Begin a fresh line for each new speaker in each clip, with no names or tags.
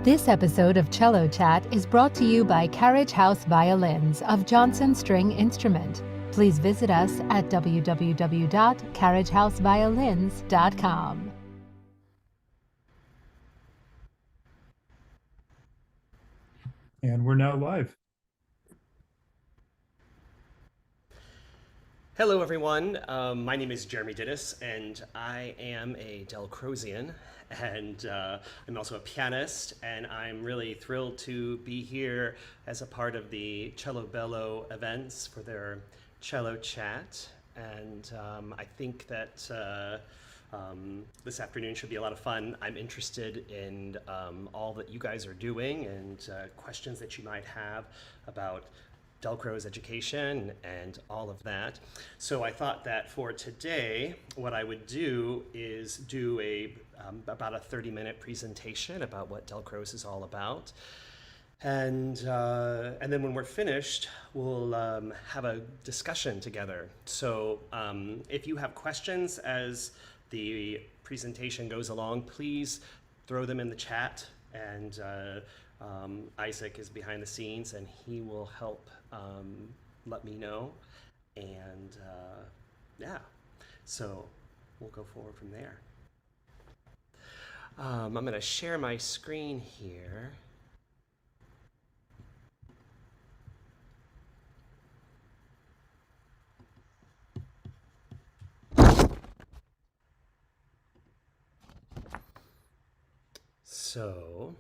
This episode of Cello Chat is brought to you by Carriage House Violins of Johnson String Instrument. Please visit us at www.carriagehouseviolins.com.
And we're now live.
Hello, everyone. My name is Jeremy Dittus, and I am a Dalcrozian, and I'm also a pianist, and I'm really thrilled to be here as a part of the Cello Bello events for their Cello Chat. And I think that this afternoon should be a lot of fun. I'm interested in all that you guys are doing and questions that you might have about Dalcroze Education and all of that. So I thought that for today, what I would do is do about a 30-minute presentation about what Dalcroze is all about. And then when we're finished, we'll have a discussion together. So if you have questions as the presentation goes along, please throw them in the chat, and Isaac is behind the scenes and he will help let me know. And yeah, so we'll go forward from there. I'm going to share my screen here. So,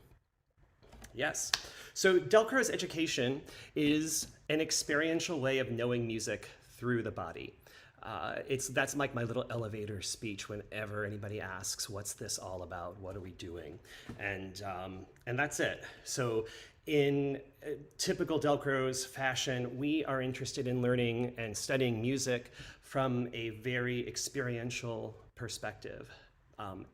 yes. So Dalcroze Education is an experiential way of knowing music through the body. That's like my little elevator speech whenever anybody asks, what's this all about? What are we doing? And that's it. So in typical Dalcroze fashion, we are interested in learning and studying music from a very experiential perspective.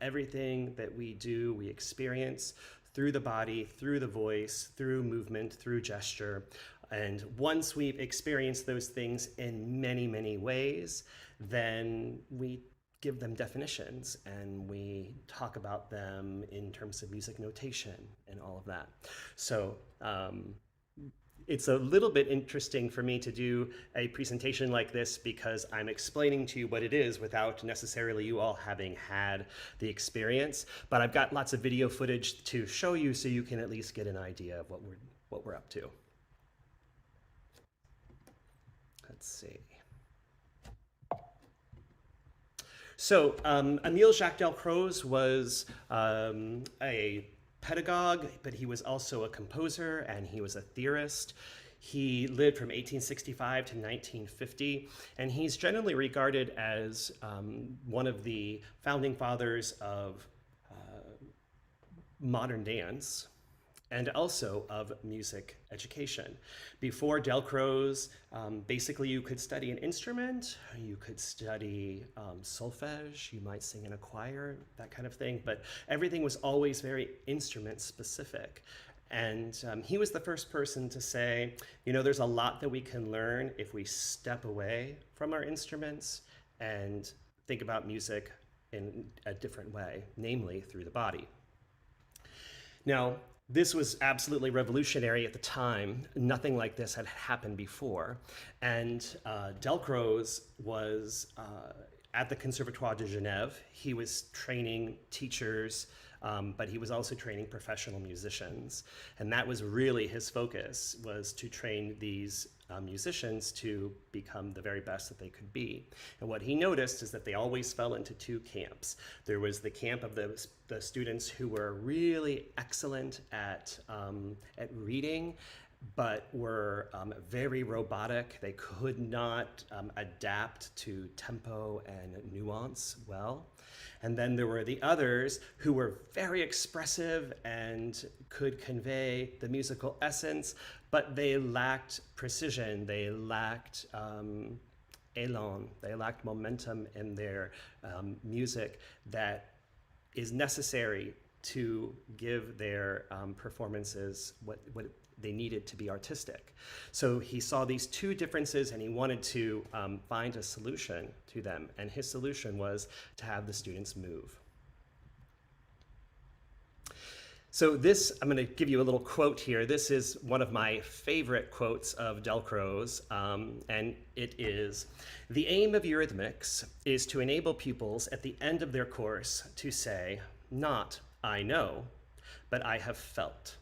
Everything that we do, we experience through the body, through the voice, through movement, through gesture. And once we've experienced those things in many, many ways, then we give them definitions and we talk about them in terms of music notation and all of that. So it's a little bit interesting for me to do a presentation like this because I'm explaining to you what it is without necessarily you all having had the experience. But I've got lots of video footage to show you so you can at least get an idea of what we're up to. Let's see. So Emile Jacques-Dalcroze was a pedagogue, but he was also a composer and he was a theorist. He lived from 1865 to 1950, and he's generally regarded as one of the founding fathers of modern dance and also of music education. Before Dalcroze, basically you could study an instrument, you could study solfege, you might sing in a choir, that kind of thing, but everything was always very instrument specific. And he was the first person to say, you know, there's a lot that we can learn if we step away from our instruments and think about music in a different way, namely through the body. Now, this was absolutely revolutionary at the time. Nothing like this had happened before. And Dalcroze was at the Conservatoire de Genève. He was training teachers, but he was also training professional musicians. And that was really his focus, was to train these musicians to become the very best that they could be. And what he noticed is that they always fell into two camps. There was the camp of the students who were really excellent at reading, but were very robotic. They could not adapt to tempo and nuance well. And then there were the others who were very expressive and could convey the musical essence, but they lacked precision, they lacked élan, they lacked momentum in their music that is necessary to give their performances what they needed to be artistic. So he saw these two differences and he wanted to find a solution to them. And his solution was to have the students move. So this, I'm going to give you a little quote here. This is one of my favorite quotes of Dalcroze, and it is, "The aim of Eurhythmics is to enable pupils at the end of their course to say, not I know, but I have felt,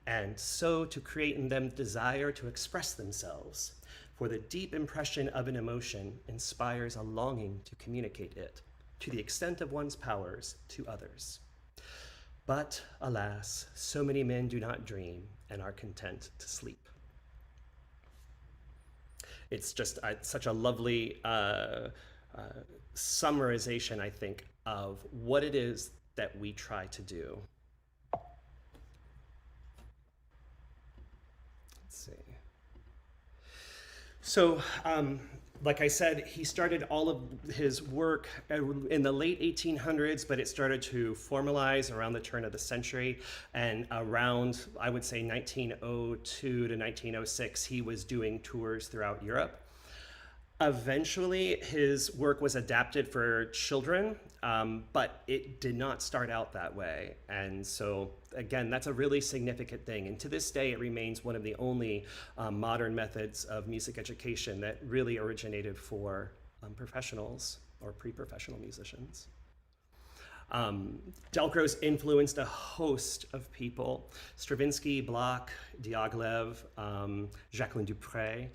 and so to create in them desire to express themselves, for the deep impression of an emotion inspires a longing to communicate it, to the extent of one's powers, to others. But, alas, so many men do not dream and are content to sleep." It's just such a lovely summarization, I think, of what it is that we try to do. Let's see. So, like I said, he started all of his work in the late 1800s, but it started to formalize around the turn of the century. And around, I would say, 1902 to 1906, he was doing tours throughout Europe. Eventually, his work was adapted for children, but it did not start out that way. And so, again, that's a really significant thing. And to this day, it remains one of the only modern methods of music education that really originated for professionals or pre-professional musicians. Dalcroze influenced a host of people: Stravinsky, Bloch, Diaghilev, Jacqueline Dupre.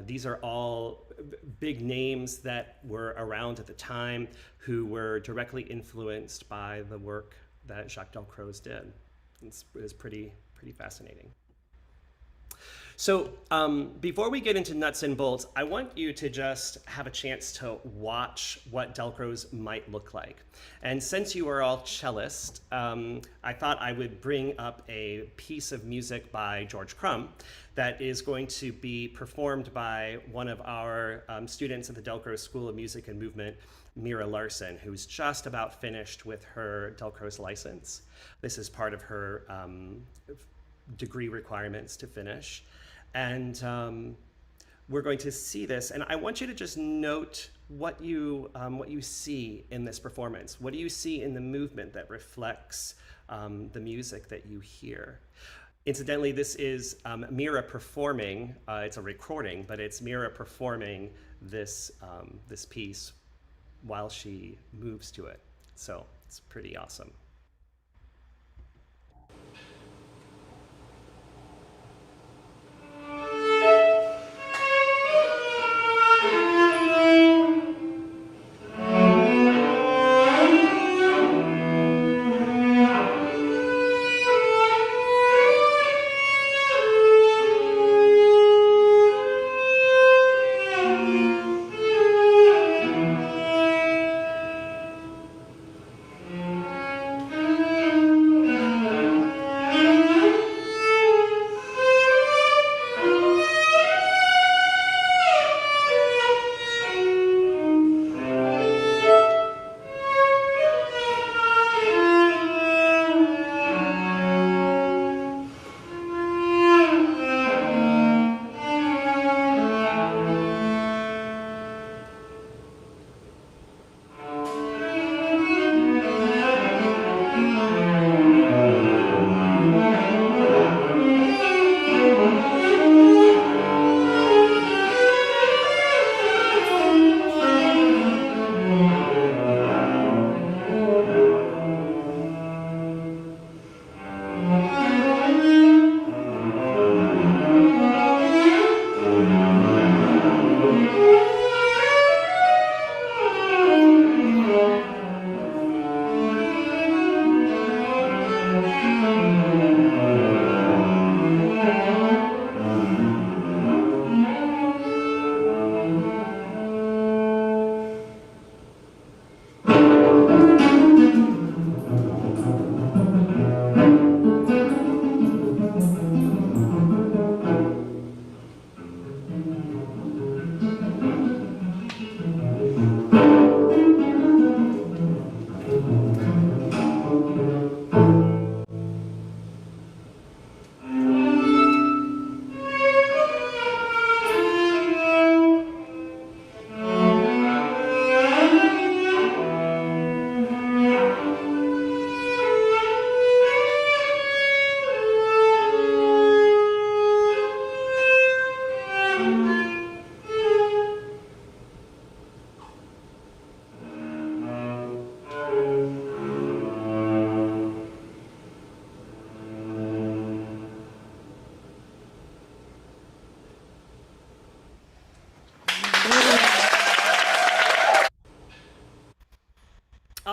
These are all big names that were around at the time who were directly influenced by the work that Jacques Dalcroze did. It was pretty fascinating. So before we get into nuts and bolts, I want you to just have a chance to watch what Dalcroze might look like. And since you are all cellists, I thought I would bring up a piece of music by George Crumb that is going to be performed by one of our students at the Dalcroze School of Music and Movement, Mira Larson, who's just about finished with her Dalcroze license. This is part of her degree requirements to finish. And we're going to see this, and I want you to just note what you see in this performance. What do you see in the movement that reflects the music that you hear? Incidentally, this is Mira performing. It's a recording, but it's Mira performing this this piece while she moves to it. So it's pretty awesome.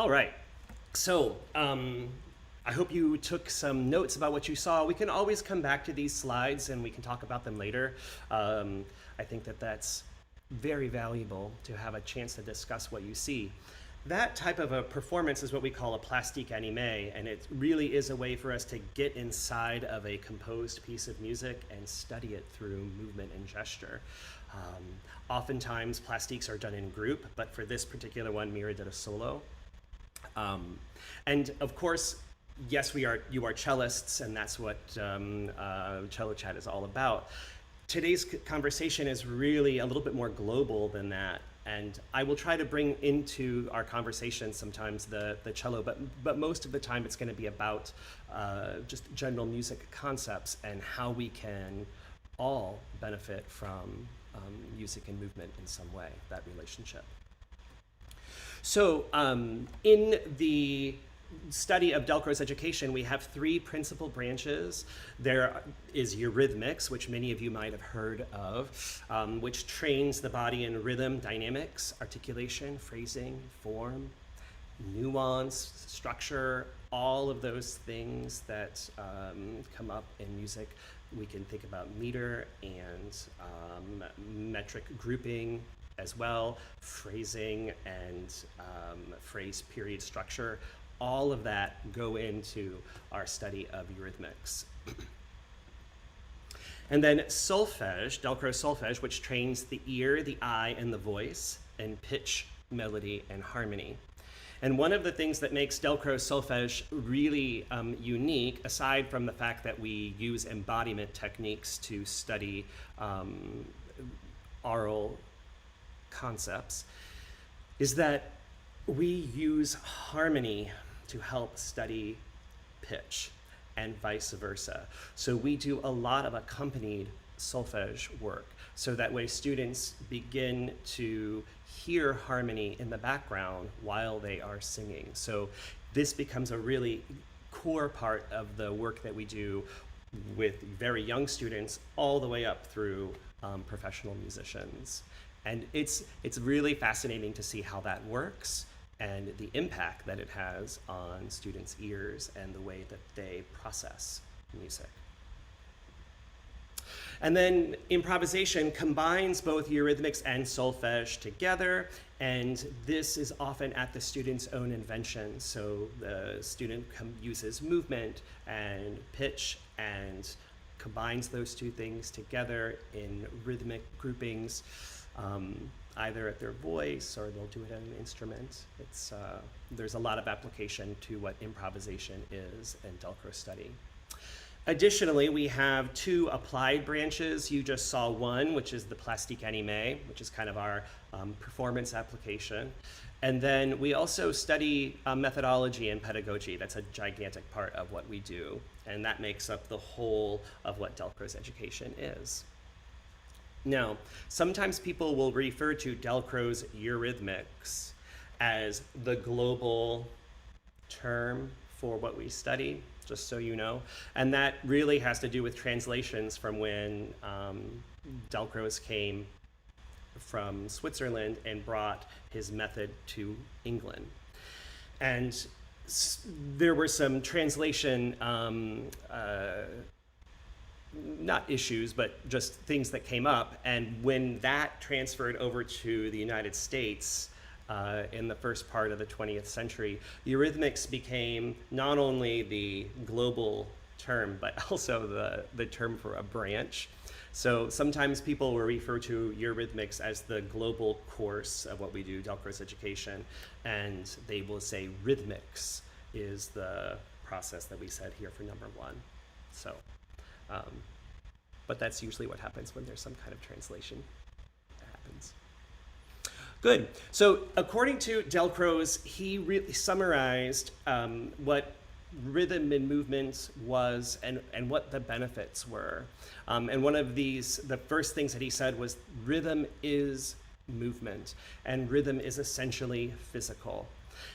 All right. So I hope you took some notes about what you saw. We can always come back to these slides and we can talk about them later. I think that that's very valuable to have a chance to discuss what you see. That type of a performance is what we call a plastique animé, and it really is a way for us to get inside of a composed piece of music and study it through movement and gesture. Oftentimes, plastiques are done in group, but for this particular one, Mira did a solo. And of course, yes, you are cellists, and that's what CelloChat is all about. Today's conversation is really a little bit more global than that. And I will try to bring into our conversation sometimes the cello, but most of the time it's going to be about just general music concepts and how we can all benefit from music and movement in some way, that relationship. So in the study of Dalcroze education, we have three principal branches. There is Eurhythmics, which many of you might have heard of, which trains the body in rhythm, dynamics, articulation, phrasing, form, nuance, structure, all of those things that come up in music. We can think about meter and metric grouping as well, phrasing and phrase period structure. All of that go into our study of Eurhythmics. And then solfege, Dalcroze solfege, which trains the ear, the eye, and the voice, and pitch, melody, and harmony. And one of the things that makes Dalcroze solfege really unique, aside from the fact that we use embodiment techniques to study aural concepts, is that we use harmony to help study pitch and vice versa. So we do a lot of accompanied solfege work, so that way students begin to hear harmony in the background while they are singing. So this becomes a really core part of the work that we do with very young students all the way up through professional musicians. And it's really fascinating to see how that works and the impact that it has on students' ears and the way that they process music. And then improvisation combines both Eurhythmics and solfege together, and this is often at the student's own invention. So the student uses movement and pitch and combines those two things together in rhythmic groupings, either at their voice or they'll do it on an instrument. There's a lot of application to what improvisation is in Dalcroze study. Additionally, we have two applied branches. You just saw one, which is the plastique animé, which is kind of our performance application. And then we also study methodology and pedagogy. That's a gigantic part of what we do. And that makes up the whole of what Dalcroze education is. Now, sometimes people will refer to Dalcroze Eurhythmics as the global term for what we study, just so you know. And that really has to do with translations from when Dalcroze came from Switzerland and brought his method to England. And there were some translation not issues, but just things that came up. And when that transferred over to the United States in the first part of the 20th century, Eurhythmics became not only the global term, but also the term for a branch. So sometimes people will refer to Eurhythmics as the global course of what we do, Dalcroze education, and they will say rhythmics is the process that we said here for number one. So. But that's usually what happens when there's some kind of translation that happens. Good. So according to Dalcroze, he really summarized what rhythm and movement was and what the benefits were. And one of the first things that he said was rhythm is movement, and rhythm is essentially physical.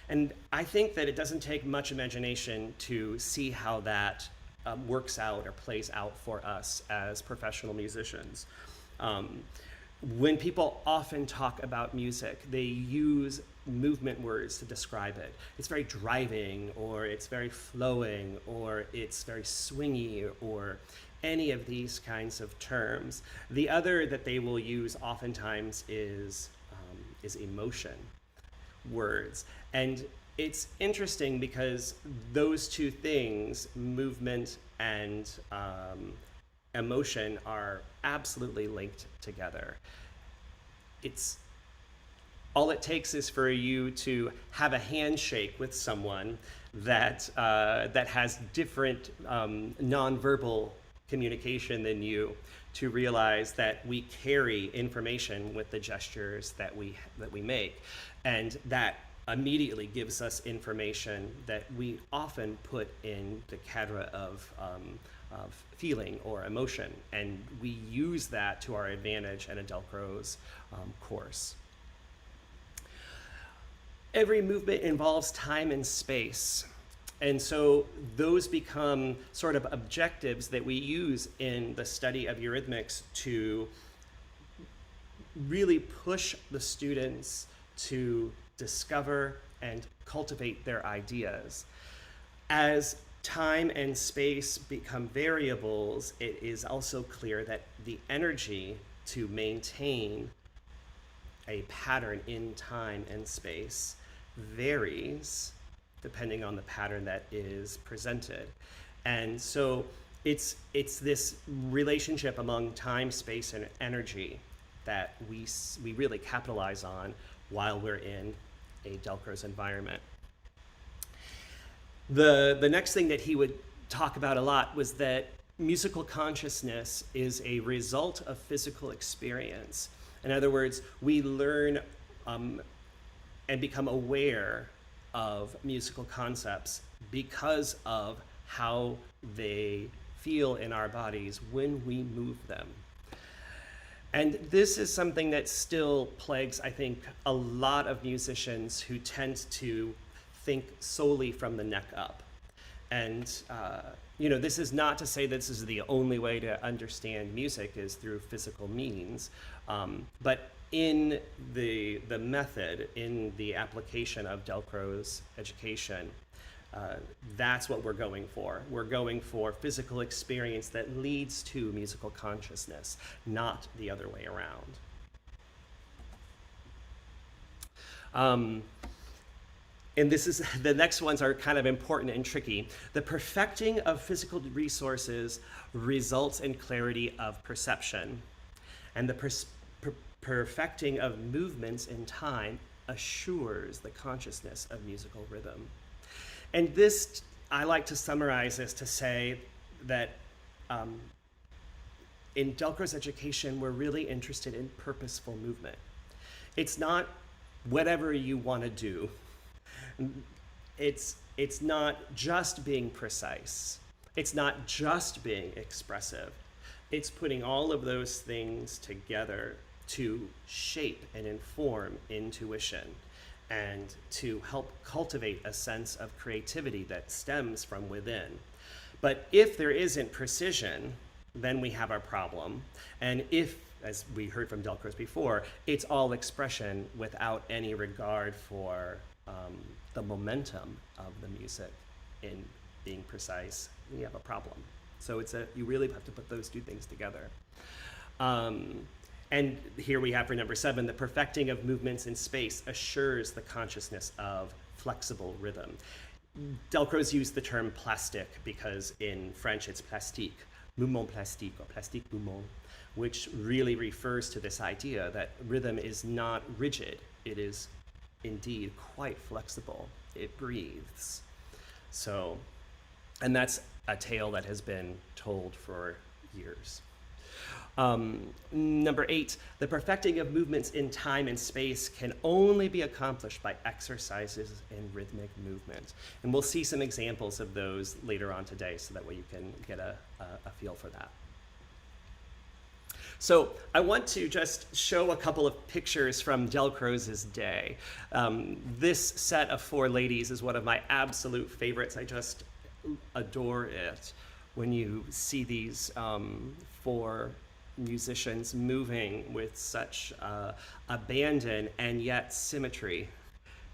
And I think that it doesn't take much imagination to see how that works out or plays out for us as professional musicians. When people often talk about music, they use movement words to describe it. It's very driving, or it's very flowing, or it's very swingy, or any of these kinds of terms. The other that they will use oftentimes is emotion words. And it's interesting because those two things, movement and emotion, are absolutely linked together. It's all it takes is for you to have a handshake with someone that that has different nonverbal communication than you, to realize that we carry information with the gestures that we make, and that immediately gives us information that we often put in the cadre of feeling or emotion, and we use that to our advantage in a Dalcroze course. Every movement involves time and space. And so those become sort of objectives that we use in the study of eurythmics to really push the students to discover and cultivate their ideas. As time and space become variables, it is also clear that the energy to maintain a pattern in time and space varies depending on the pattern that is presented. And so it's this relationship among time, space, and energy that we really capitalize on while we're in a Dalcroze environment. The next thing that he would talk about a lot was that musical consciousness is a result of physical experience. In other words, we learn and become aware of musical concepts because of how they feel in our bodies when we move them. And this is something that still plagues, I think, a lot of musicians who tend to think solely from the neck up. And this is not to say this is the only way to understand music is through physical means, but in the method, in the application of Dalcroze education, that's what we're going for. We're going for physical experience that leads to musical consciousness, not the other way around. And this is, the next ones are kind of important and tricky. The perfecting of physical resources results in clarity of perception. And the perfecting of movements in time assures the consciousness of musical rhythm. And this, I like to summarize as to say that in Dalcroze education, we're really interested in purposeful movement. It's not whatever you want to do. It's not just being precise. It's not just being expressive. It's putting all of those things together to shape and inform intuition and to help cultivate a sense of creativity that stems from within. But if there isn't precision, then we have our problem. And if, as we heard from Dalcroze before, it's all expression without any regard for the momentum of the music in being precise, we have a problem. So you really have to put those two things together. And here we have for number 7, the perfecting of movements in space assures the consciousness of flexible rhythm. Dalcroze used the term plastic because in French it's plastique, mouvement plastique, or plastique mouvement, which really refers to this idea that rhythm is not rigid. It is indeed quite flexible. It breathes. So, and that's a tale that has been told for years. Number 8, the perfecting of movements in time and space can only be accomplished by exercises in rhythmic movement. And we'll see some examples of those later on today so that way you can get a feel for that. So I want to just show a couple of pictures from Dalcroze's day. This set of 4 ladies is one of my absolute favorites. I just adore it when you see these 4 musicians moving with such abandon and yet symmetry.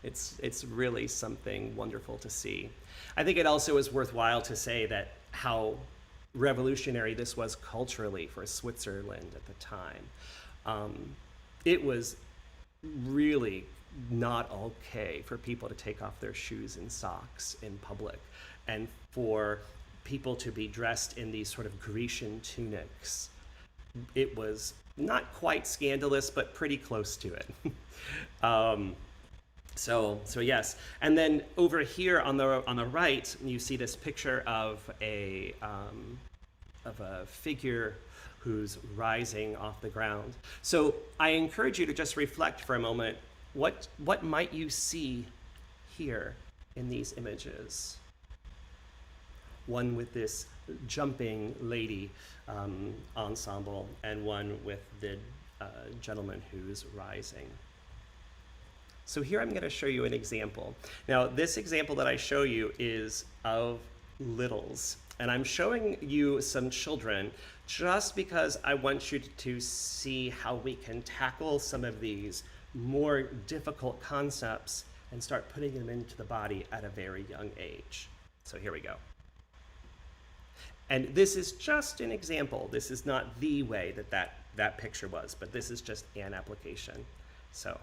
It's really something wonderful to see. I think it also is worthwhile to say that how revolutionary this was culturally for Switzerland at the time. It was really not okay for people to take off their shoes and socks in public, and for people to be dressed in these sort of Grecian tunics. It was not quite scandalous, but pretty close to it. So yes, and then over here on the right, you see this picture of a figure who's rising off the ground. So I encourage you to just reflect for a moment. What might you see here in these images? One with this jumping lady ensemble, and one with the gentleman who's rising. So here I'm going to show you an example. Now, this example that I show you is of littles, and I'm showing you some children just because I want you to see how we can tackle some of these more difficult concepts and start putting them into the body at a very young age. So here we go. And this is just an example. This is not the way that picture was, but this is just an application. So.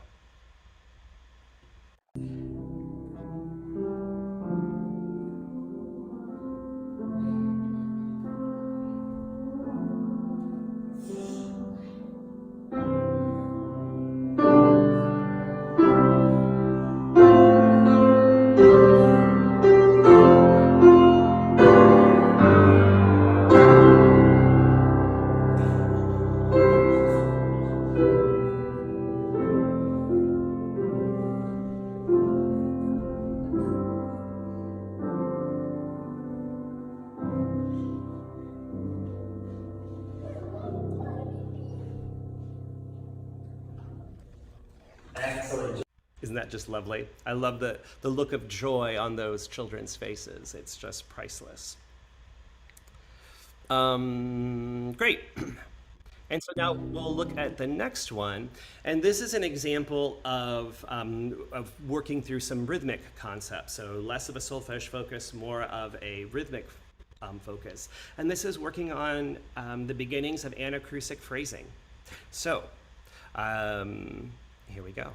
Isn't that just lovely? I love the look of joy on those children's faces. It's just priceless. Great. And so now we'll look at the next one. And this is an example of working through some rhythmic concepts. So less of a solfege focus, more of a rhythmic focus. And this is working on the beginnings of anacrusic phrasing. So here we go.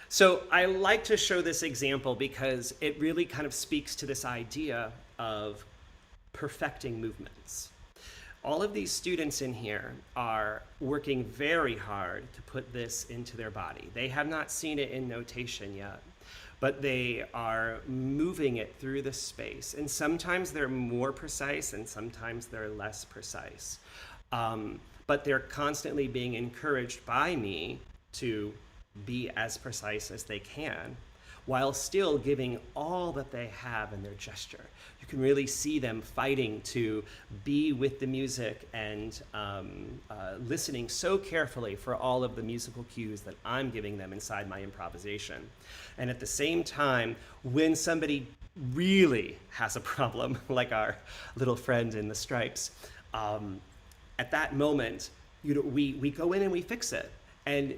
So I like to show this example because it really kind of speaks to this idea of perfecting movements. All of these students in here are working very hard to put this into their body. They have not seen it in notation yet, but they are moving it through the space. And sometimes they're more precise and sometimes they're less precise. But they're constantly being encouraged by me to be as precise as they can, while still giving all that they have in their gesture. You can really see them fighting to be with the music and listening so carefully for all of the musical cues that I'm giving them inside my improvisation. And at the same time, when somebody really has a problem, like our little friend in the stripes, at that moment, we go in and we fix it. And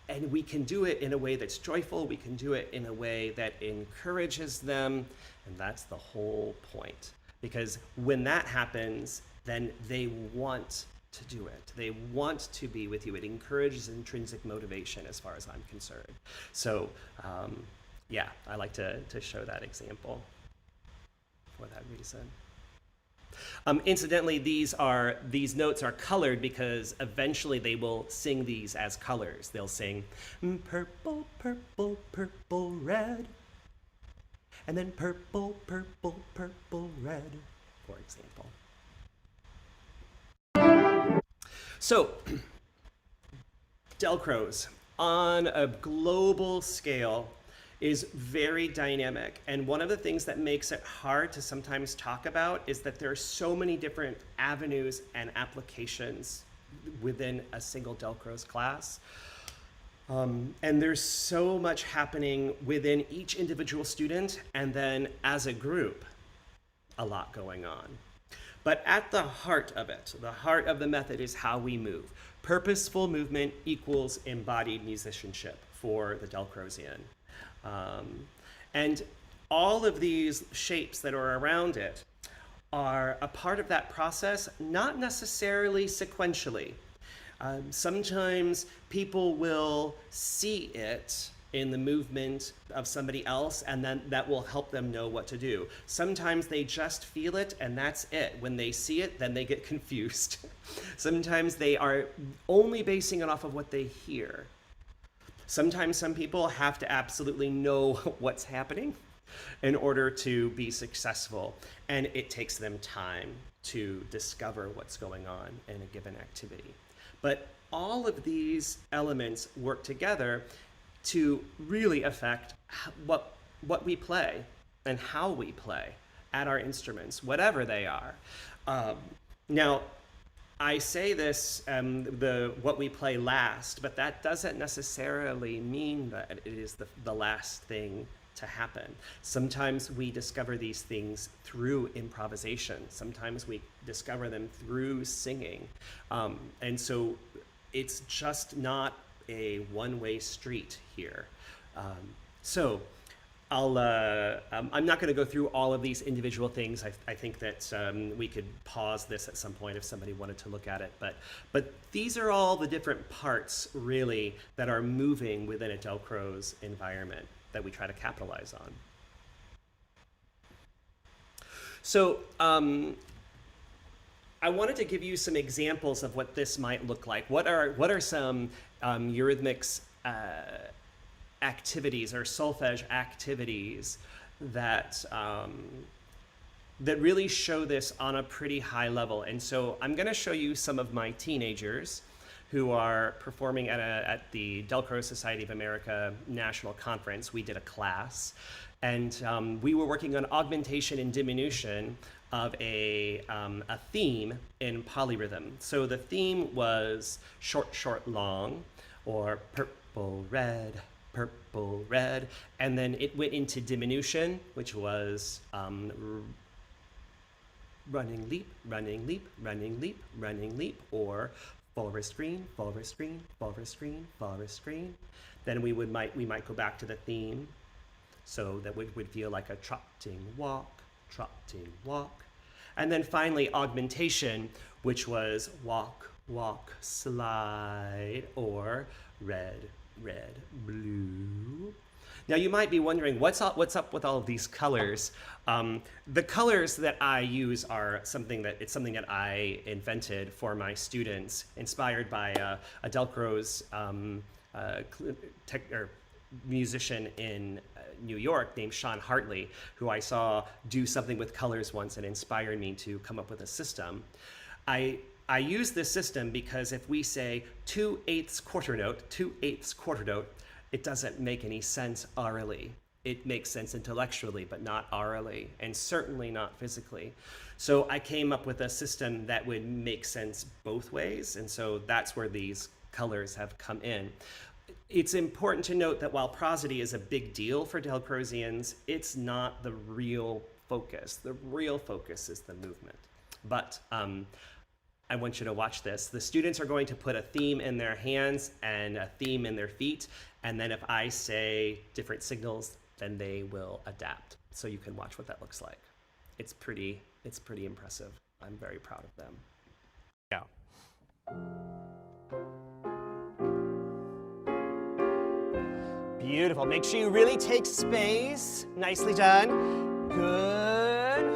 And we can do it in a way that's joyful. We can do it in a way that encourages them. And that's the whole point. Because when that happens, then they want to do it. They want to be with you. It encourages intrinsic motivation as far as I'm concerned. So yeah, I like to show that example for that reason. Incidentally, these notes are colored because eventually they will sing these as colors. They'll sing purple, purple, purple, red, and then purple, purple, purple, red, for example. So, Dalcroze, on a global scale, is very dynamic. And one of the things that makes it hard to sometimes talk about is that there are so many different avenues and applications within a single Dalcroze class. And there's so much happening within each individual student, and then as a group, a lot going on. But at the heart of it, the heart of the method is how we move. Purposeful movement equals embodied musicianship for the Dalcrozian. And all of these shapes that are around it are a part of that process, not necessarily sequentially. Sometimes people will see it in the movement of somebody else, and then that will help them know what to do. Sometimes they just feel it, and that's it. When they see it, then they get confused. Sometimes they are only basing it off of what they hear. Sometimes some people have to absolutely know what's happening in order to be successful, and it takes them time to discover what's going on in a given activity. But all of these elements work together to really affect what we play and how we play at our instruments, whatever they are. Now, I say this, what we play last, but that doesn't necessarily mean that it is the last thing to happen. Sometimes we discover these things through improvisation. Sometimes we discover them through singing. And so it's just not a one-way street here. So I'm not going to go through all of these individual things. I think that we could pause this at some point if somebody wanted to look at it. But these are all the different parts, really, that are moving within a Dalcroze environment that we try to capitalize on. So I wanted to give you some examples of what this might look like. What are some Eurhythmics activities or solfege activities that that really show this on a pretty high level? And so I'm going to show you some of my teenagers who are performing at the Dalcroze Society of America National Conference. We did a class, and we were working on augmentation and diminution of a theme in polyrhythm. So the theme was short, short, long, or purple, red, and then it went into diminution, which was running, leap, running, leap, running, leap, running, leap, or forest green, forest green, forest green, forest green. Then we might go back to the theme, so that would feel like a trotting walk, and then finally augmentation, which was walk, walk, slide, or red, red, blue. Now you might be wondering, what's up with all of these colors? The colors that I use are something that I invented for my students, inspired by a Dalcroze musician in New York named Sean Hartley, who I saw do something with colors once and inspired me to come up with a system. I use this system because if we say 2/8 quarter note, 2/8 quarter note, it doesn't make any sense orally. It makes sense intellectually, but not orally, and certainly not physically. So I came up with a system that would make sense both ways, and so that's where these colors have come in. It's important to note that while prosody is a big deal for Dalcrozians, it's not the real focus. The real focus is the movement. But I want you to watch this. The students are going to put a theme in their hands and a theme in their feet. And then if I say different signals, then they will adapt. So you can watch what that looks like. It's pretty impressive. I'm very proud of them. Yeah. Beautiful. Make sure you really take space. Nicely done. Good.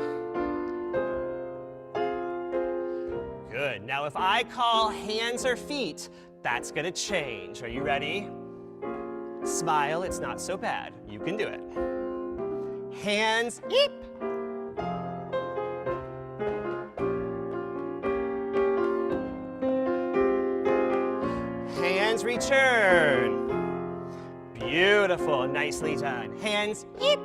Good. Now if I call hands or feet, that's going to change. Are you ready? Smile. It's not so bad. You can do it. Hands, eep. Hands, return. Beautiful, nicely done. Hands, eep.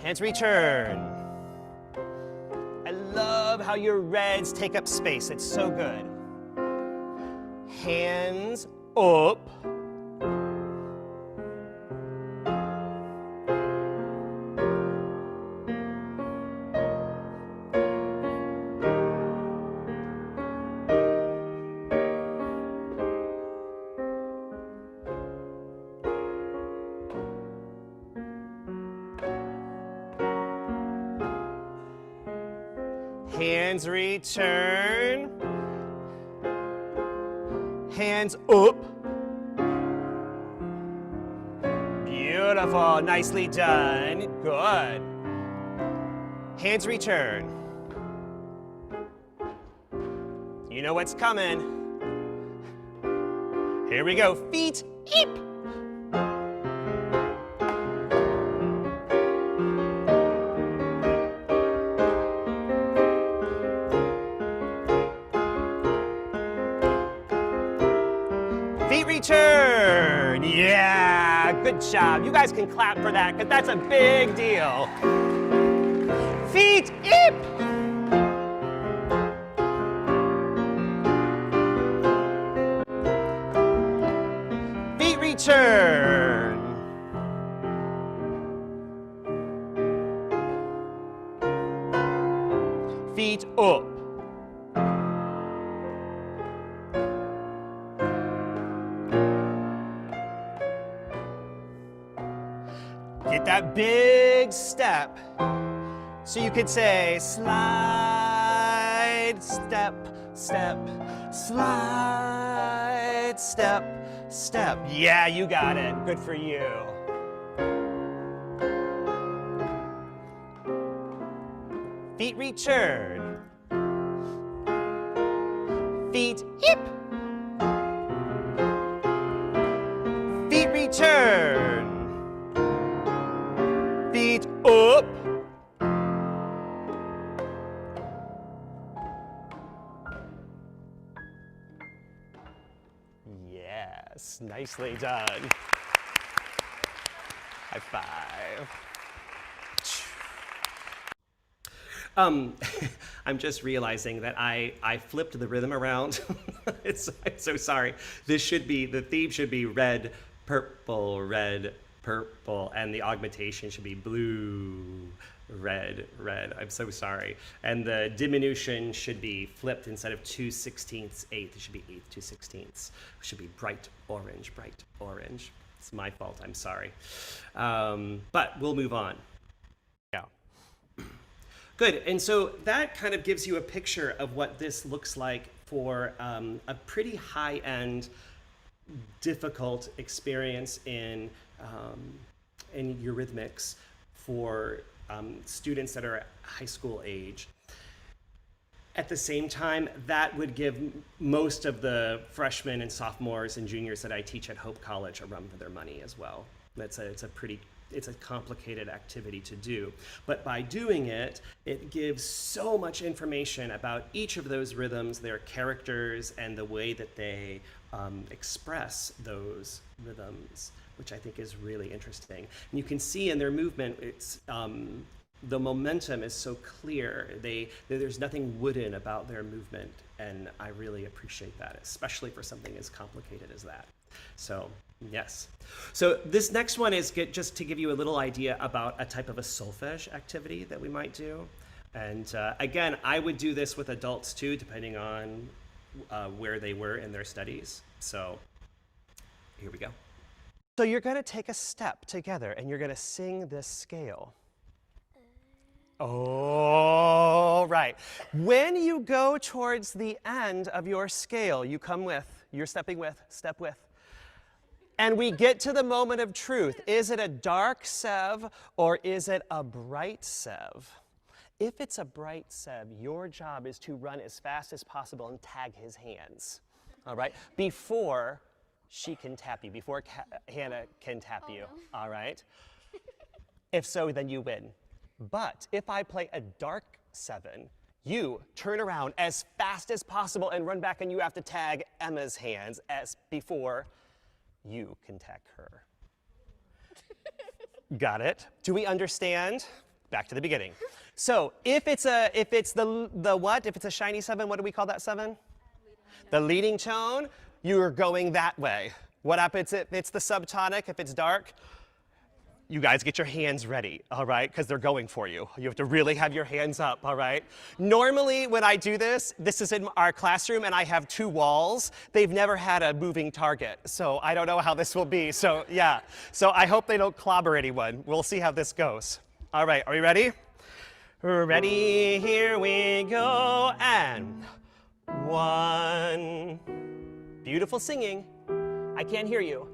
Hands, return. I love how your reds take up space. It's so good. Hands up. Hands return. Hands up. Beautiful, nicely done. Good. Hands return. You know what's coming. Here we go. Feet, eep. Return. Yeah, good job. You guys can clap for that because that's a big deal. Feet, eep. Feet return. Feet up. Get that big step. So you could say slide, step, step, slide, step, step. Yeah, you got it. Good for you. Feet return. Feet hip. Feet return. Feet up. Yes, nicely done. High five. I'm just realizing that I flipped the rhythm around. I'm so sorry. The theme should be red, purple, and the augmentation should be blue, red, red. I'm so sorry. And the diminution should be flipped. Instead of 2/16, eighth, it should be 8 2/16. It should be bright orange, bright orange. It's my fault, I'm sorry. But we'll move on. Yeah. Good, and so that kind of gives you a picture of what this looks like for a pretty high-end, difficult experience in Eurhythmics for students that are high school age. At the same time, that would give most of the freshmen and sophomores and juniors that I teach at Hope College a run for their money as well. It's a complicated activity to do. But by doing it, it gives so much information about each of those rhythms, their characters, and the way that they express those rhythms, which I think is really interesting. And you can see in their movement, it's the momentum is so clear. There's nothing wooden about their movement, and I really appreciate that, especially for something as complicated as that. So yes. So this next one is just to give you a little idea about a type of a solfege activity that we might do. And again, I would do this with adults too, depending on where they were in their studies. So here we go. So you're going to take a step together and you're going to sing this scale. Oh, right. When you go towards the end of your scale, you come with, you're stepping with, step with. And we get to the moment of truth. Is it a dark sev or is it a bright sev? If it's a bright sev, your job is to run as fast as possible and tag his hands, all right? Before she can tap you, before Hannah can tap you, all right? If so, then you win. But if I play a dark 7, you turn around as fast as possible and run back and you have to tag Emma's hands as before you can tag her. Got it? Do we understand? Back to the beginning. So if it's the what? If it's a shiny 7, what do we call that 7? The leading tone, you're going that way. What happens if it's the subtonic, if it's dark? You guys get your hands ready, all right? Because they're going for you. You have to really have your hands up, all right? Normally, when I do this is in our classroom, and I have 2 walls. They've never had a moving target, so I don't know how this will be. So, yeah. So I hope they don't clobber anyone. We'll see how this goes. All right, are we ready? Ready, here we go, and 1. Beautiful singing. I can't hear you.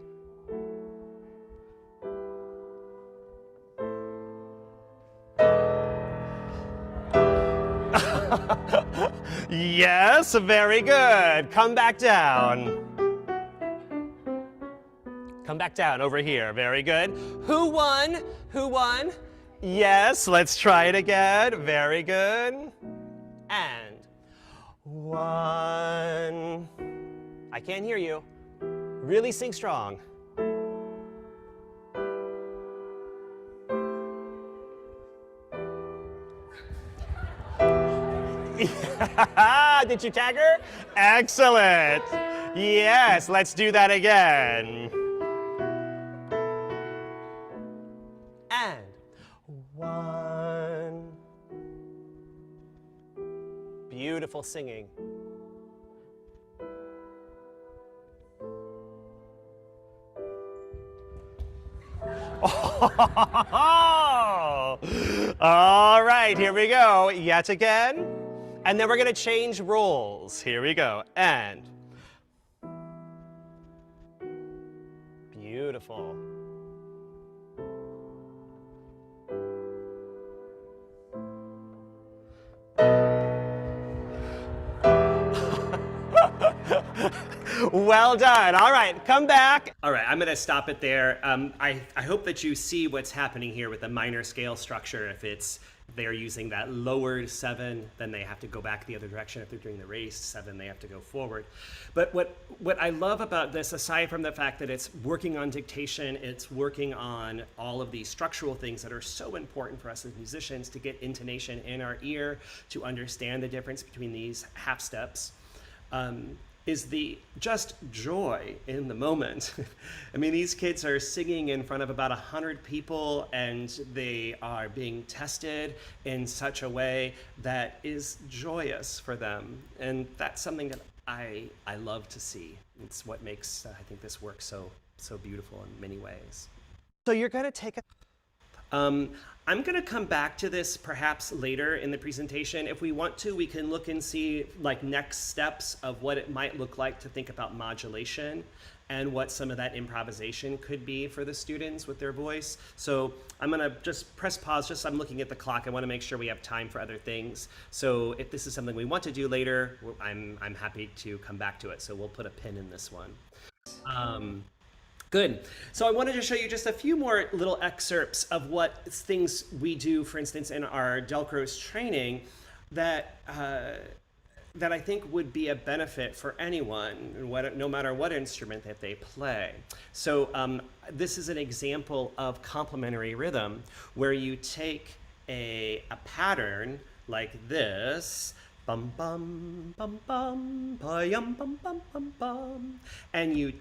Yes, very good. Come back down. Come back down over here. Very good. Who won? Who won? Yes, let's try it again. Very good. And 1. I can't hear you. Really sing strong. Did you tag her? Excellent. Yes, let's do that again. And 1. Beautiful singing. Oh, all right, here we go, yet again. And then we're going to change roles. Here we go. And beautiful. Well done. All right, come back. All right, I'm going to stop it there. I hope that you see what's happening here with the minor scale structure. If they're using that lowered 7, then they have to go back the other direction. If they're doing the raised 7, they have to go forward. But what I love about this, aside from the fact that it's working on dictation, it's working on all of these structural things that are so important for us as musicians to get intonation in our ear, to understand the difference between these half steps, is the just joy in the moment. I mean, these kids are singing in front of about 100 people, and they are being tested in such a way that is joyous for them. And that's something that I love to see. It's what makes, I think, this work so beautiful in many ways. So you're going to take a... I'm going to come back to this perhaps later in the presentation. If we want to, we can look and see like next steps of what it might look like to think about modulation and what some of that improvisation could be for the students with their voice. So I'm going to just press pause. I'm looking at the clock. I want to make sure we have time for other things. So if this is something we want to do later, I'm happy to come back to it. So we'll put a pin in this one. Good. So I wanted to show you just a few more little excerpts of what things we do, for instance, in our Dalcroze training that I think would be a benefit for anyone, no matter what instrument that they play. So this is an example of complementary rhythm where you take a pattern like this, bum bum bum bum, ba yum bum bum bum bum, and you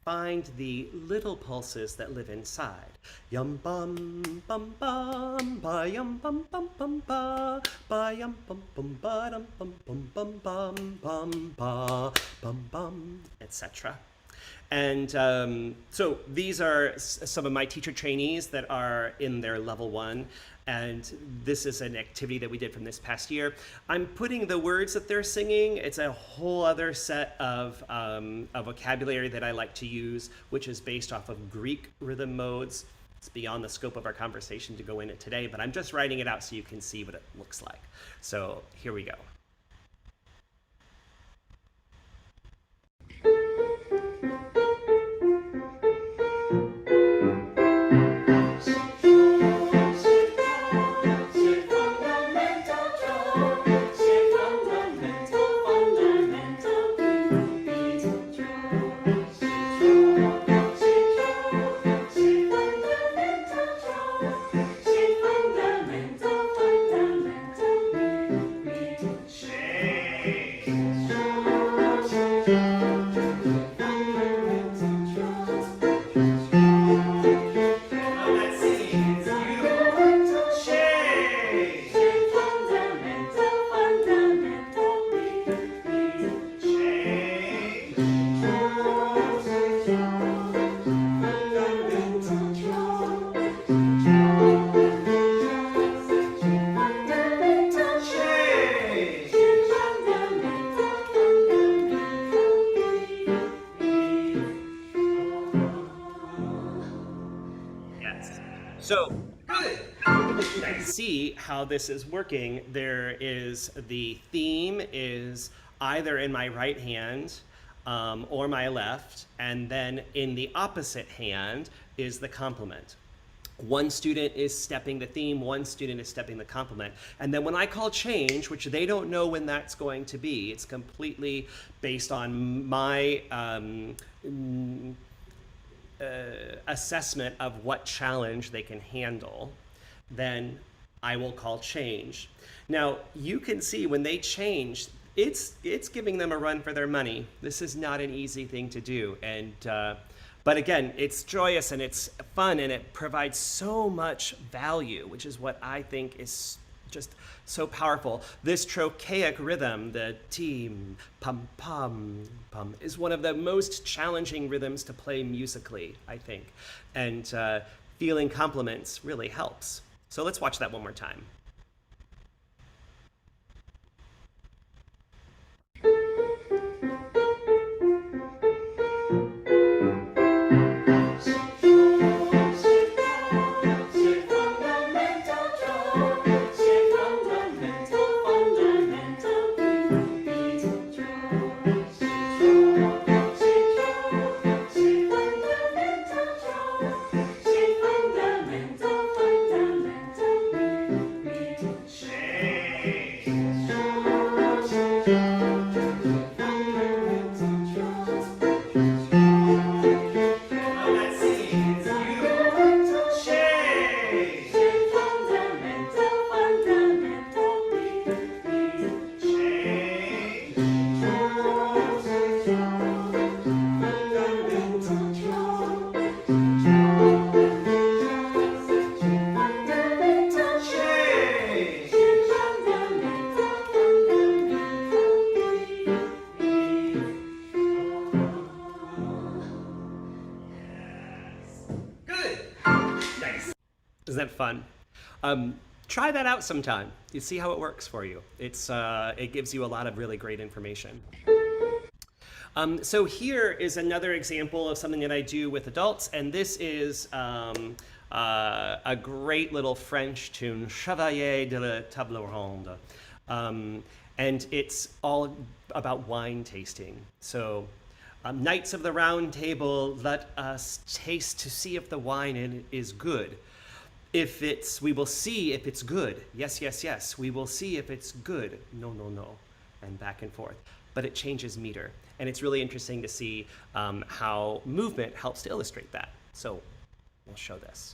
find the little pulses that live inside. Yum bum bum bum ba yum bum bum bum ba yum bum bum ba dum bum bum bum bum bum ba bum bum, etc. And so these are some of my teacher trainees that are in their level 1. And this is an activity that we did from this past year. I'm putting the words that they're singing. It's a whole other set of vocabulary that I like to use, which is based off of Greek rhythm modes. It's beyond the scope of our conversation to go in it today, but I'm just writing it out so you can see what it looks like. So here we go. So see how this is working. There is the theme is either in my right hand or my left, and then in the opposite hand is the complement. One student is stepping the theme, one student is stepping the complement. And then when I call change, which they don't know when that's going to be, it's completely based on my assessment of what challenge they can handle, then I will call change. Now, you can see when they change, it's giving them a run for their money. This is not an easy thing to do. And but again, it's joyous and it's fun and it provides so much value, which is what I think is just so powerful. This trochaic rhythm, the team, pum pum pum, is one of the most challenging rhythms to play musically, I think. And feeling compliments really helps. So let's watch that one more time. Isn't that fun? Try that out sometime. You see how it works for you. It gives you a lot of really great information. So here is another example of something that I do with adults, and this is a great little French tune, Chevalier de la Table Ronde. And it's all about wine tasting. So, Knights of the Round Table, let us taste to see if the wine is good. We will see if it's good. Yes, yes, yes. We will see if it's good. No, no, no. And back and forth. But it changes meter. And it's really interesting to see how movement helps to illustrate that. So we'll show this.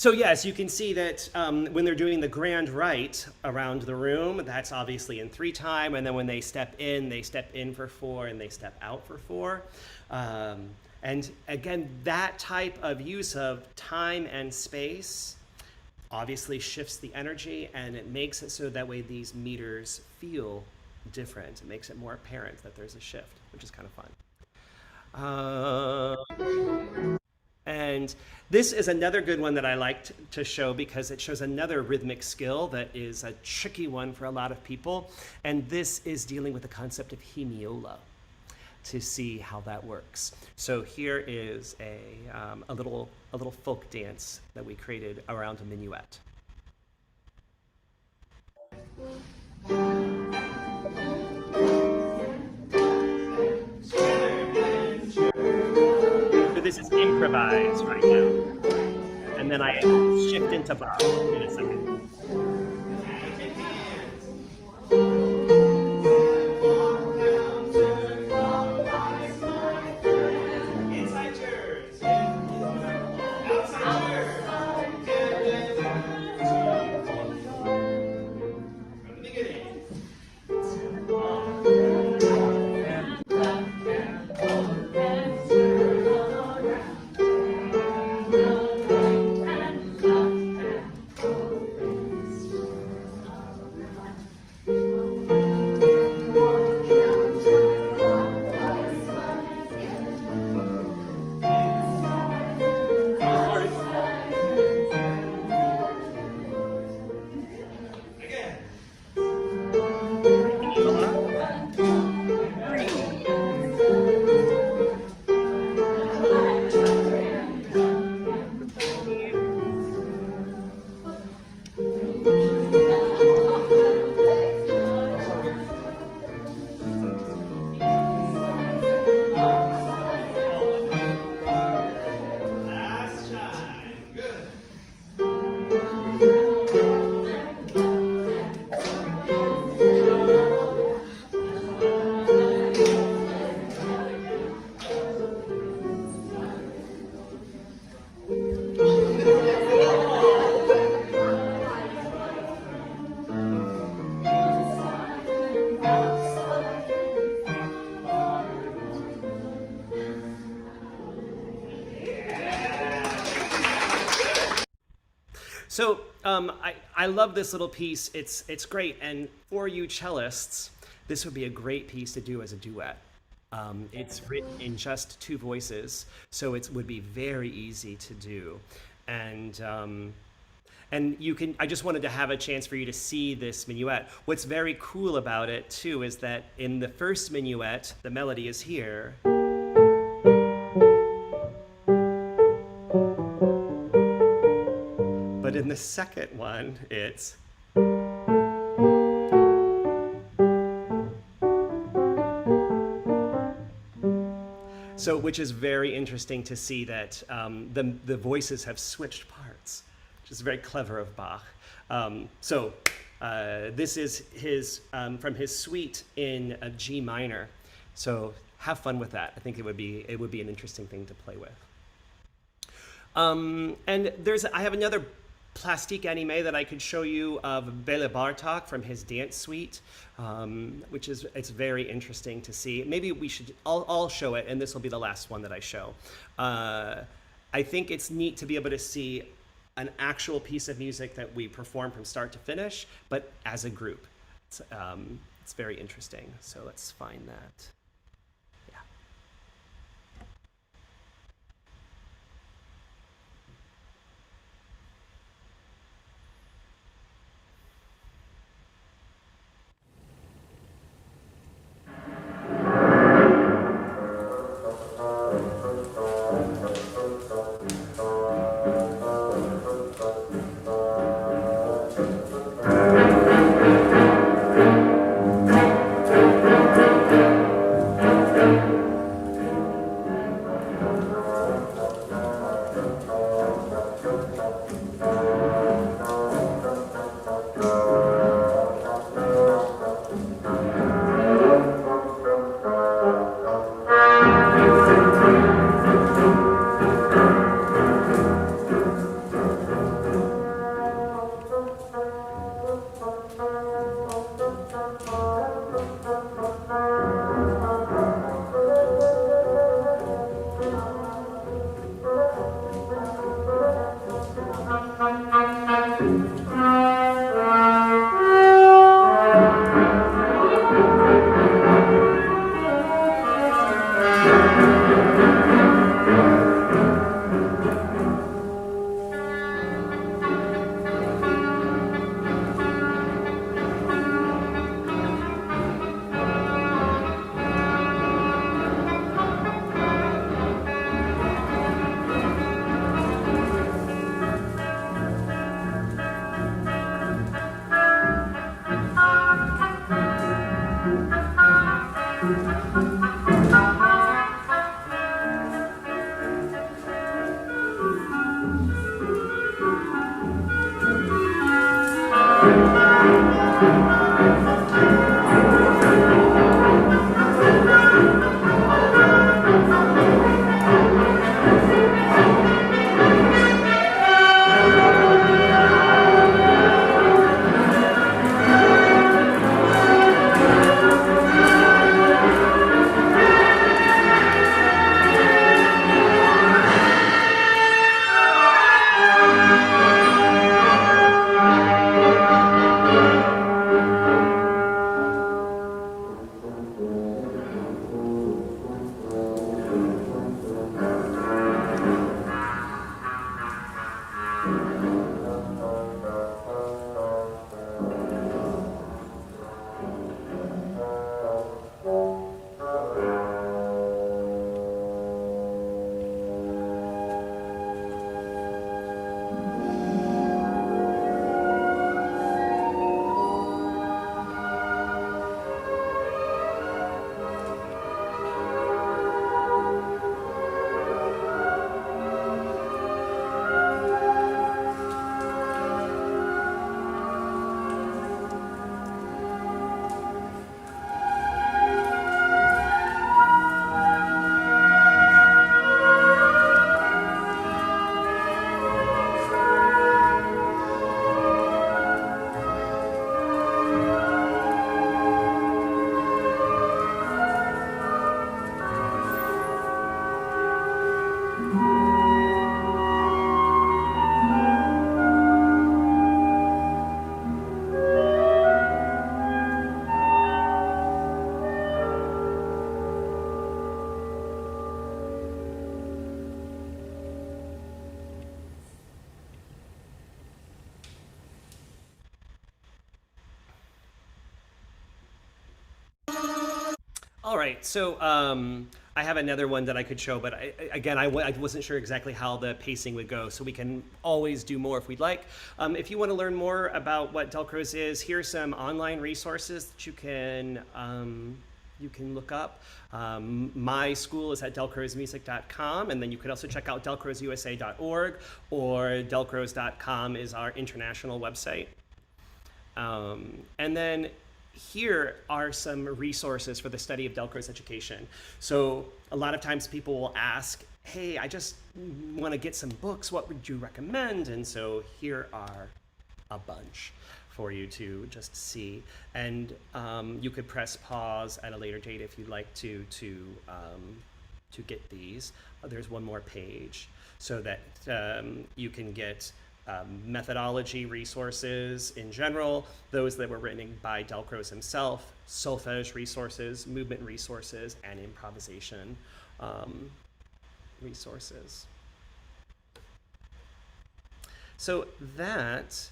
So yes, you can see that when they're doing the grand rite around the room, that's obviously in 3 time, and then when they step in for 4, and they step out for 4. And again, that type of use of time and space obviously shifts the energy, and it makes it so that way these meters feel different. It makes it more apparent that there's a shift, which is kind of fun. And this is another good one that I like to show because it shows another rhythmic skill that is a tricky one for a lot of people. And this is dealing with the concept of hemiola, to see how that works. So here is a little folk dance that we created around a minuet. So this is improvised right now. And then I shift into Bach in a second. So I love this little piece. It's great, and for you cellists, this would be a great piece to do as a duet. It's written in just 2 voices, so it would be very easy to do. And you can, I just wanted to have a chance for you to see this minuet. What's very cool about it too is that in the first minuet, the melody is here. But in the second one, it's. So, which is very interesting to see that the voices have switched parts, which is very clever of Bach. This is his from his suite in G minor. So have fun with that. I think it would be an interesting thing to play with. And I have another plastique animé that I could show you of Bela Bartok from his dance suite, which is, it's very interesting to see. Maybe we should, I'll show it, and this will be the last one that I show. I think it's neat to be able to see an actual piece of music that we perform from start to finish, but as a group. It's very interesting. So let's find that. All right, so I have another one that I could show, but I wasn't sure exactly how the pacing would go, so we can always do more if we'd like. If you want to learn more about what Dalcroze is, here's some online resources that you can look up. My school is at dalcrozemusic.com, and then you could also check out dalcrozeusa.org, or dalcroze.com is our international website. And then here are some resources for the study of Dalcroze education. So a lot of times people will ask, hey, I just want to get some books, what would you recommend? And so here are a bunch for you to just see. And you could press pause at a later date if you'd like to get these. There's one more page so that you can get methodology resources in general, those that were written by Dalcroze himself, solfege resources, movement resources, and improvisation resources. So that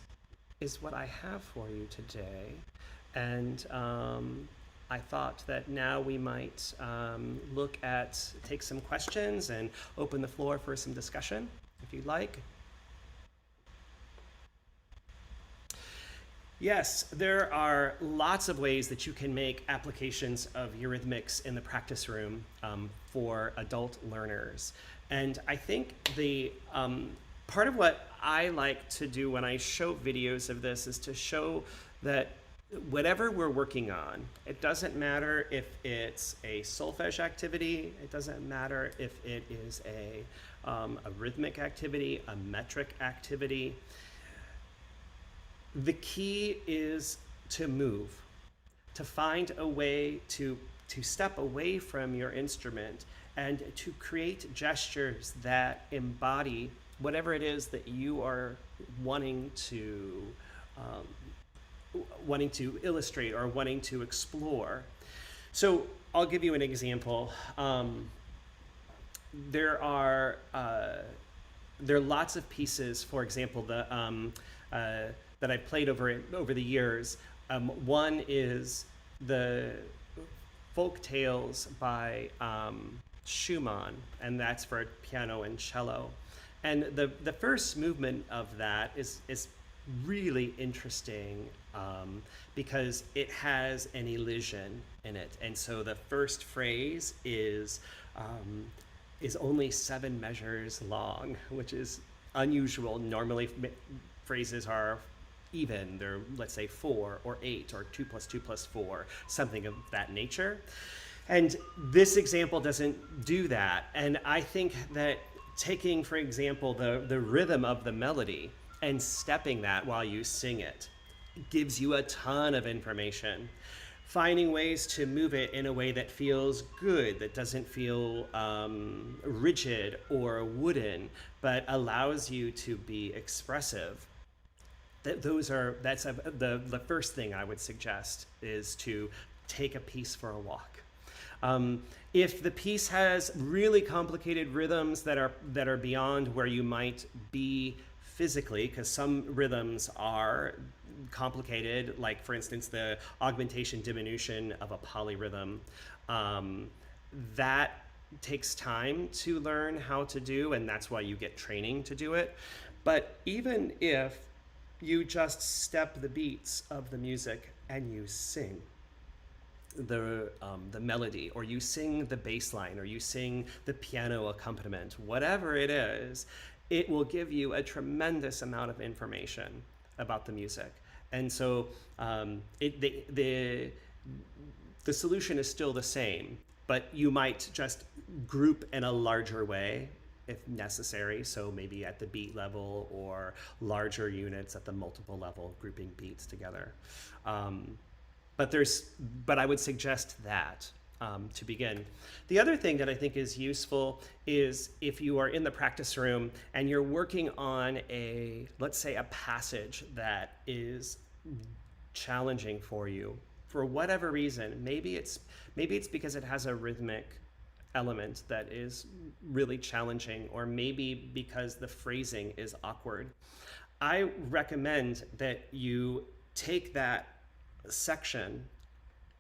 is what I have for you today. And I thought that now we might take some questions and open the floor for some discussion, if you'd like. Yes, there are lots of ways that you can make applications of Eurhythmics in the practice room for adult learners. And I think the part of what I like to do when I show videos of this is to show that whatever we're working on, it doesn't matter if it's a solfege activity, it doesn't matter if it is a rhythmic activity, a metric activity. The key is to move, to find a way to step away from your instrument and to create gestures that embody whatever it is that you are wanting to illustrate or wanting to explore. So I'll give you an example. There are lots of pieces, for example, that I've played over the years. One is the folk tales by Schumann, and that's for piano and cello. And the first movement of that is really interesting because it has an elision in it. And so the first phrase is only 7 measures long, which is unusual. Normally phrases are even. They're, let's say, 4 or 8 or 2 plus 2 plus 4, something of that nature. And this example doesn't do that. And I think that taking, for example, the rhythm of the melody and stepping that while you sing it gives you a ton of information. Finding ways to move it in a way that feels good, that doesn't feel rigid or wooden, but allows you to be expressive. The first thing I would suggest is to take a piece for a walk. If the piece has really complicated rhythms that are beyond where you might be physically, because some rhythms are complicated, like for instance the augmentation diminution of a polyrhythm, that takes time to learn how to do, and that's why you get training to do it. But even if you just step the beats of the music and you sing the melody, or you sing the bass line, or you sing the piano accompaniment, whatever it is, it will give you a tremendous amount of information about the music. And so the solution is still the same, but you might just group in a larger way if necessary. So maybe at the beat level, or larger units at the multiple level, grouping beats together. But I would suggest that to begin. The other thing that I think is useful is if you are in the practice room and you're working on let's say a passage that is challenging for you for whatever reason. Maybe it's because it has a rhythmic element that is really challenging, or maybe because the phrasing is awkward. I recommend that you take that section,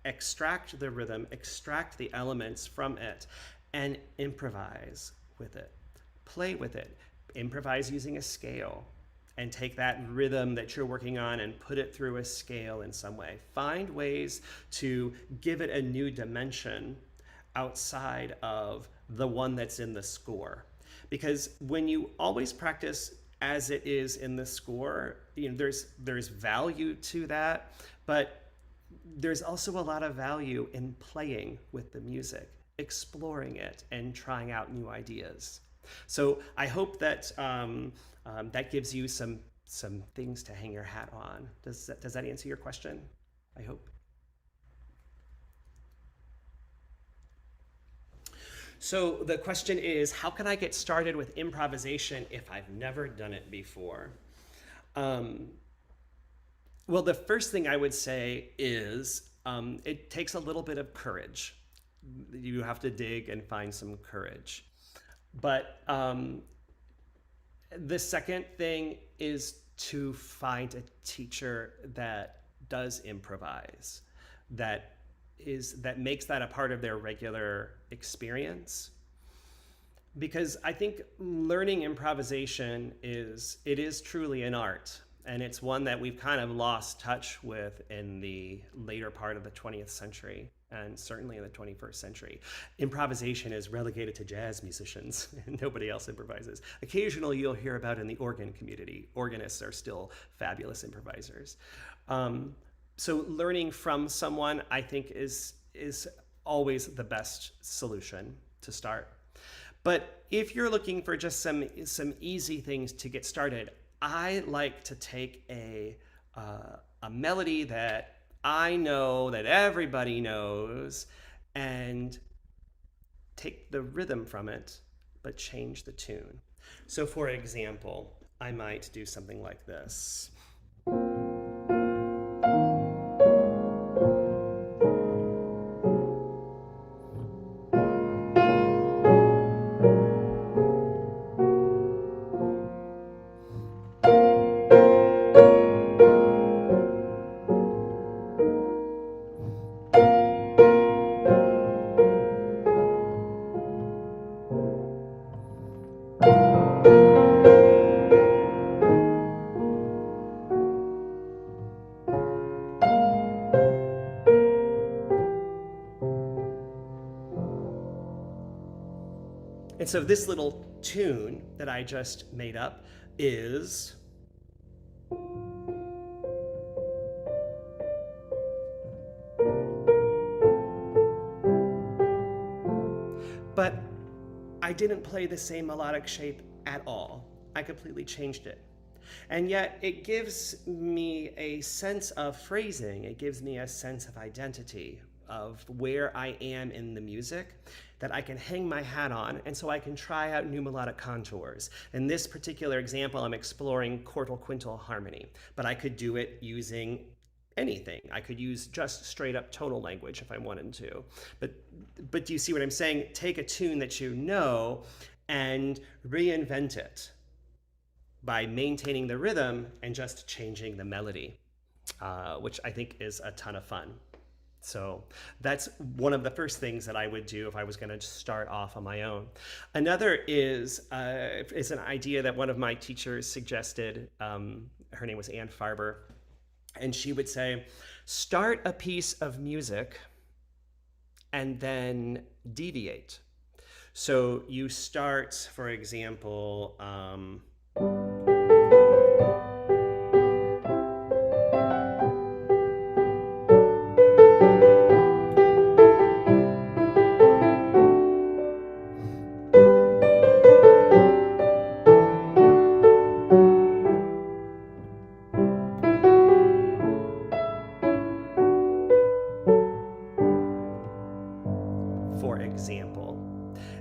extract the rhythm, extract the elements from it, and improvise with it. Play with it. Improvise using a scale, and take that rhythm that you're working on and put it through a scale in some way. Find ways to give it a new dimension outside of the one that's in the score. Because when you always practice as it is in the score, there's value to that, but there's also a lot of value in playing with the music, exploring it, and trying out new ideas. So I hope that that gives you some things to hang your hat on. Does that answer your question? I hope. So the question is, how can I get started with improvisation if I've never done it before? Well, the first thing I would say is it takes a little bit of courage. You have to dig and find some courage. But the second thing is to find a teacher that does improvise, that makes that a part of their regular experience. Because I think learning improvisation is truly an art, and it's one that we've kind of lost touch with in the later part of the 20th century, and certainly in the 21st century. Improvisation is relegated to jazz musicians, and nobody else improvises. Occasionally you'll hear about in the organ community. Organists are still fabulous improvisers. So learning from someone, I think, is always the best solution to start. But if you're looking for just some easy things to get started, I like to take a melody that I know, that everybody knows, and take the rhythm from it, but change the tune. So for example, I might do something like this. And so this little tune that I just made up is... But I didn't play the same melodic shape at all. I completely changed it. And yet it gives me a sense of phrasing. It gives me a sense of identity, of where I am in the music, that I can hang my hat on, and so I can try out new melodic contours. In this particular example, I'm exploring quartal-quintal harmony, but I could do it using anything. I could use just straight up tonal language if I wanted to. But do you see what I'm saying? Take a tune that you know and reinvent it by maintaining the rhythm and just changing the melody, which I think is a ton of fun. So that's one of the first things that I would do if I was going to start off on my own. Another is an idea that one of my teachers suggested. Her name was Ann Farber. And she would say, start a piece of music and then deviate. So you start, for example,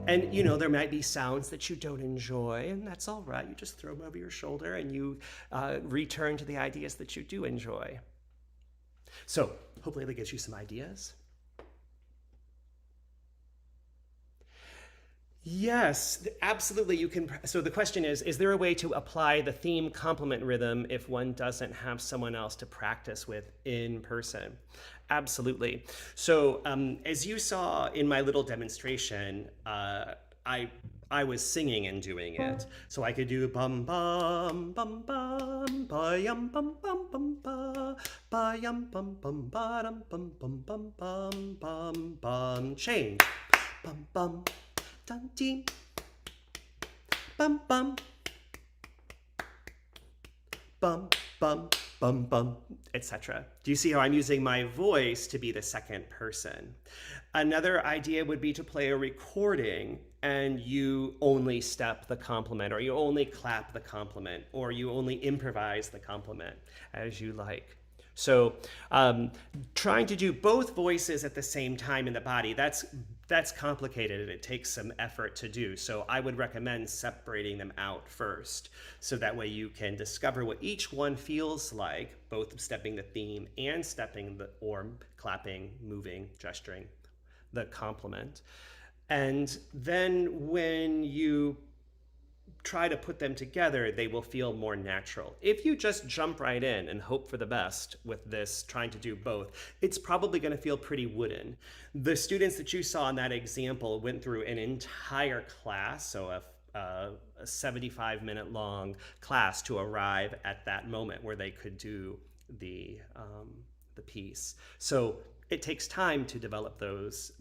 and you know, there might be sounds that you don't enjoy, and that's all right. You just throw them over your shoulder and you return to the ideas that you do enjoy. So hopefully that gives you some ideas. Yes, absolutely. You can. So the question is there a way to apply the theme complement rhythm if one doesn't have someone else to practice with in person? Absolutely. So as you saw in my little demonstration, I was singing and doing it. So I could do bum bum bum bum ba yum bum bum bum ba yum bum bum ba dum bum bum bum bum bum bum change bum bum dun dee bum bum bum bum bum bum, etc. Do you see how I'm using my voice to be the second person? Another idea would be to play a recording and you only step the complement, or you only clap the complement, or you only improvise the complement as you like. So trying to do both voices at the same time in the body, that's complicated and it takes some effort to do. So I would recommend separating them out first, so that way you can discover what each one feels like, both stepping the theme and stepping the, or clapping, moving, gesturing the complement. And then when you try to put them together, they will feel more natural. If you just jump right in and hope for the best with this, trying to do both, it's probably going to feel pretty wooden. The students that you saw in that example went through an entire class, so a 75-minute long class to arrive at that moment where they could do the piece. So it takes time to develop those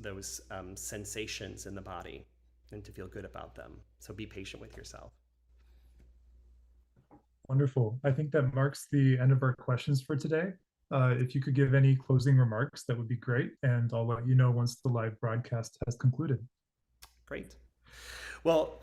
sensations in the body and to feel good about them. So be patient with yourself.
Wonderful. I think that marks the end of our questions for today. If you could give any closing remarks, that would be great. And I'll let you know once the live broadcast has concluded.
Great. Well,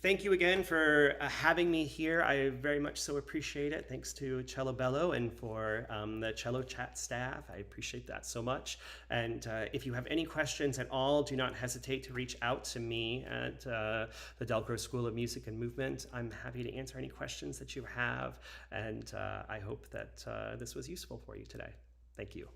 thank you again for having me here. I very much so appreciate it. Thanks to Cello Bello and for the CelloChat staff. I appreciate that so much. And if you have any questions at all, do not hesitate to reach out to me at the Dalcroze School of Music and Movement. I'm happy to answer any questions that you have. And I hope that this was useful for you today. Thank you.